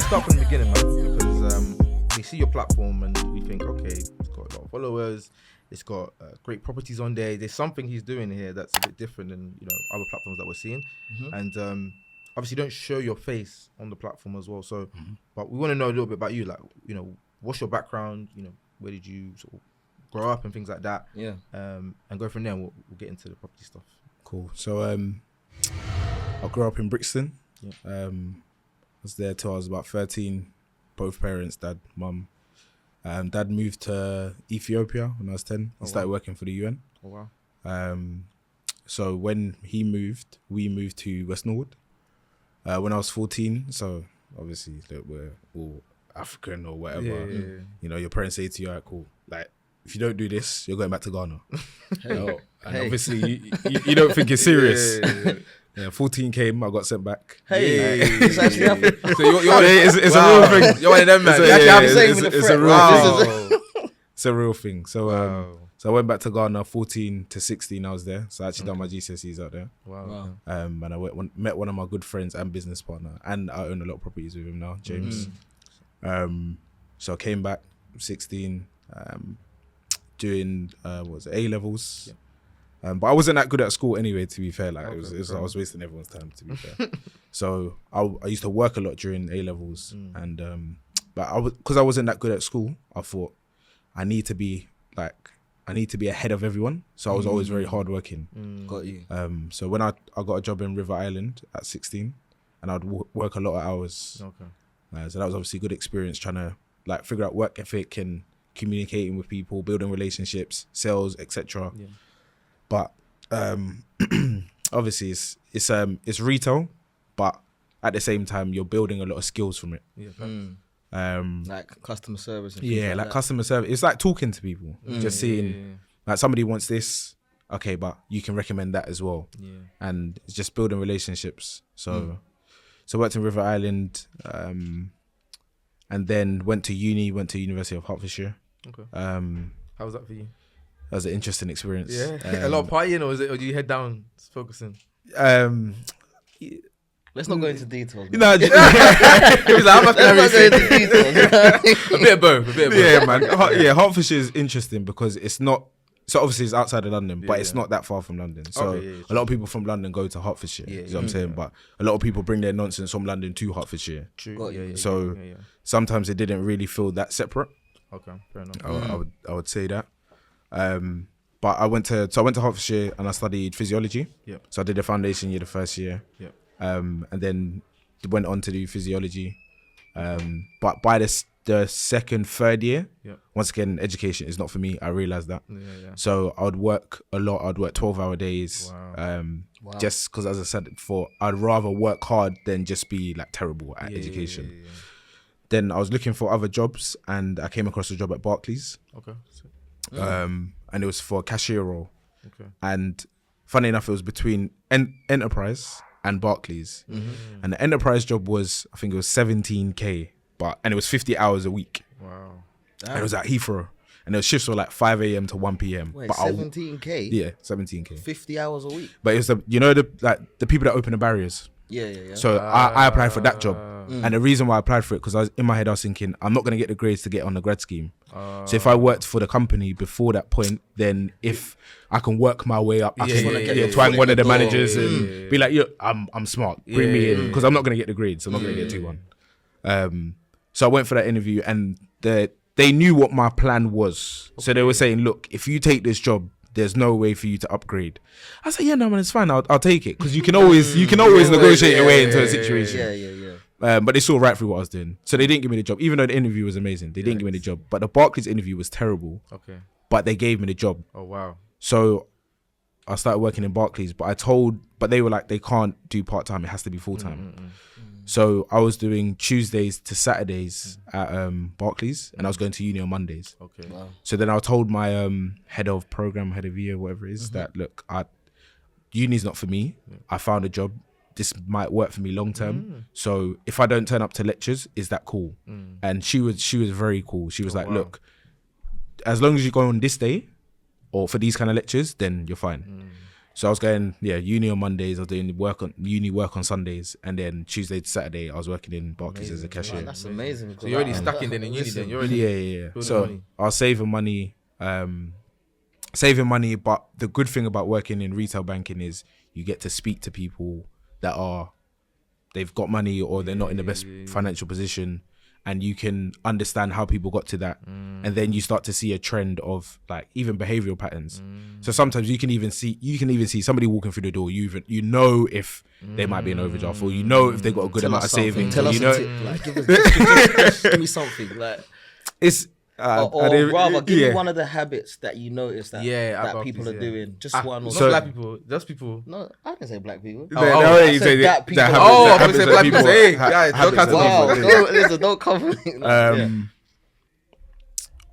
start from the beginning, man, because we see your platform and we think, okay, it's got a lot of followers, it's got great properties on there. There's something he's doing here that's a bit different than other platforms that we're seeing, and obviously you don't show your face on the platform as well. So, but we want to know a little bit about you, like what's your background, where did you sort of grow up and things like that, and go from there. We'll get into the property stuff. Cool. So I grew up in Brixton. I was there till I was about 13. Both parents, dad, mum. Dad moved to Ethiopia when I was 10. He started working for the UN. Oh wow. So when he moved, we moved to West Norwood. When I was 14, so obviously we're all African or whatever. Your parents say to you, "Alright, cool. Like, if you don't do this, you're going back to Ghana." And obviously you don't think it's serious. 14 came, I got sent back. It's actually happened. So it's a real thing. You're one of them, man. It's a real thing. So so I went back to Ghana, 14 to 16 I was there. So I actually done my GCSEs out there. Wow. And I met one of my good friends and business partner, and I own a lot of properties with him now, James. So I came back 16, doing A-levels. But I wasn't that good at school anyway, to be fair. Like I was wasting everyone's time, to be fair. So I used to work a lot during A-levels, and but because I wasn't that good at school, I thought I need to be ahead of everyone. So I was always very hardworking. Got you. So when I got a job in River Island at 16, and I'd work a lot of hours. Okay. So that was obviously a good experience, trying to like figure out work ethic and communicating with people, building relationships, sales, etc. Yeah. But obviously it's retail, but at the same time you're building a lot of skills from it. Like customer service. And like customer service. It's like talking to people, just seeing like somebody wants this, okay, but you can recommend that as well. And it's just building relationships. So I worked in River Island, and then went to University of Hertfordshire. Okay. How was that for you? That was an interesting experience. A lot of partying, or do you head down focusing? Let's not go into details. No, let's not go into details. A bit of both. Yeah, man. Hertfordshire is interesting because it's not. So obviously it's outside of London, but it's not that far from London. So a lot of people from London go to Hertfordshire. You know what I'm saying? But a lot of people bring their nonsense from London to Hertfordshire. True. So sometimes it didn't really feel that separate. Okay, fair enough. I would say that. But I went to Hertfordshire and I studied physiology. So I did a foundation year the first year. And then went on to do physiology. But by the second, third year, once again, education is not for me. I realized that. So I would work a lot. I'd work 12-hour days. Just because, as I said before, I'd rather work hard than just be like terrible at education. Then I was looking for other jobs and I came across a job at Barclays. Okay. And it was for a cashier role. Okay. And funny enough, it was between Enterprise and Barclays. And the Enterprise job was, I think it was 17k, and it was 50 hours a week. Wow. And it was at Heathrow. And the shifts were like 5 a.m. to 1 p.m. Wait, 17k? Yeah, 17k. 50 hours a week? But it's the people that open the barriers. Yeah. So I applied for that job. And the reason why I applied for it, because in my head I was thinking, I'm not going to get the grades to get on the grad scheme. So if I worked for the company before that point, then if I can work my way up, I can twang one of the managers and be like, yo, I'm smart, bring me in, because I'm not going to get the grades. I'm not going to get 2-1. So I went for that interview and they knew what my plan was. So they were saying, look, if you take this job, there's no way for you to upgrade. I said, yeah, no, man, it's fine. I'll take it, because you can always negotiate your way into a situation. But they saw right through what I was doing. So they didn't give me the job, even though the interview was amazing. They didn't give me the job. But the Barclays interview was terrible. Okay. But they gave me the job. Oh, wow. So I started working in Barclays, but they were like, they can't do part-time. It has to be full-time. So I was doing Tuesdays to Saturdays at Barclays, and I was going to uni on Mondays. Okay. Wow. So then I told my head of year, whatever it is, that look, uni's not for me. I found a job. This might work for me long term. So if I don't turn up to lectures, is that cool? And she was very cool. She was look, as long as you go on this day or for these kind of lectures, then you're fine. So I was going, uni on Mondays. I was doing uni work on Sundays, and then Tuesday to Saturday I was working in Barclays as a cashier. Man, that's amazing. So you're already stacking then in uni. Then you're already Yeah. building So money. I was saving money. But the good thing about working in retail banking is you get to speak to people that they've got money or they're not in the best financial position, and you can understand how people got to that, and then you start to see a trend of like even behavioral patterns. So sometimes you can even see somebody walking through the door. You know if they might be in overdraft, or you know if they got a good amount of savings. Tell us you know, a tip. Like, just give me something. Like, it's rather, give me one of the habits that you notice that at people Barclays, are doing. Just one. Or Not So- black people, just people. No, I didn't say black people. I said said that people- habits- Oh, I that thought you said habits black that people. Hey, guys, don't habits that cancel Wow, me. people- listen, don't cover me.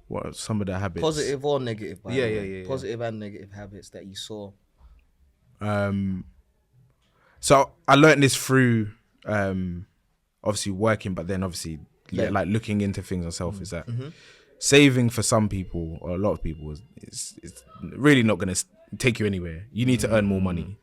What are some of the habits? Positive or negative? By the Yeah, way. yeah. Positive and negative habits that you saw. So I learned this through obviously working, but then obviously like looking into things myself. Is that saving for some people or a lot of people is really not going to take you anywhere. You need to earn more money.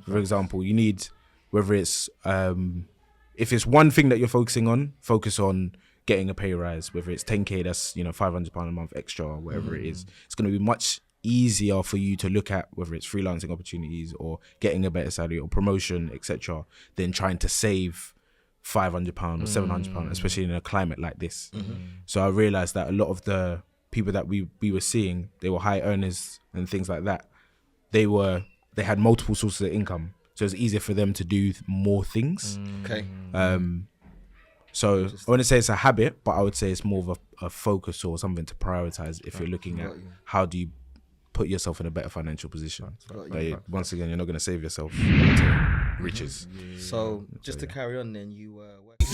For example, you need, whether it's if it's one thing that you're focusing on, focus on getting a pay rise. Whether it's 10k, that's £500 a month extra, or whatever it is. It's going to be much easier for you to look at whether it's freelancing opportunities or getting a better salary or promotion, etc., than trying to save £500 or £700, especially in a climate like this. So I realized that a lot of the people that we were seeing, they were high earners and things like that. They had multiple sources of income, so it's easier for them to do more things. Okay. So I wouldn't say it's a habit, but I would say it's more of a focus or something to prioritize if you're looking at how do you put yourself in a better financial position. Once again, you're not going to save yourself to riches. So just to carry on, then you were working.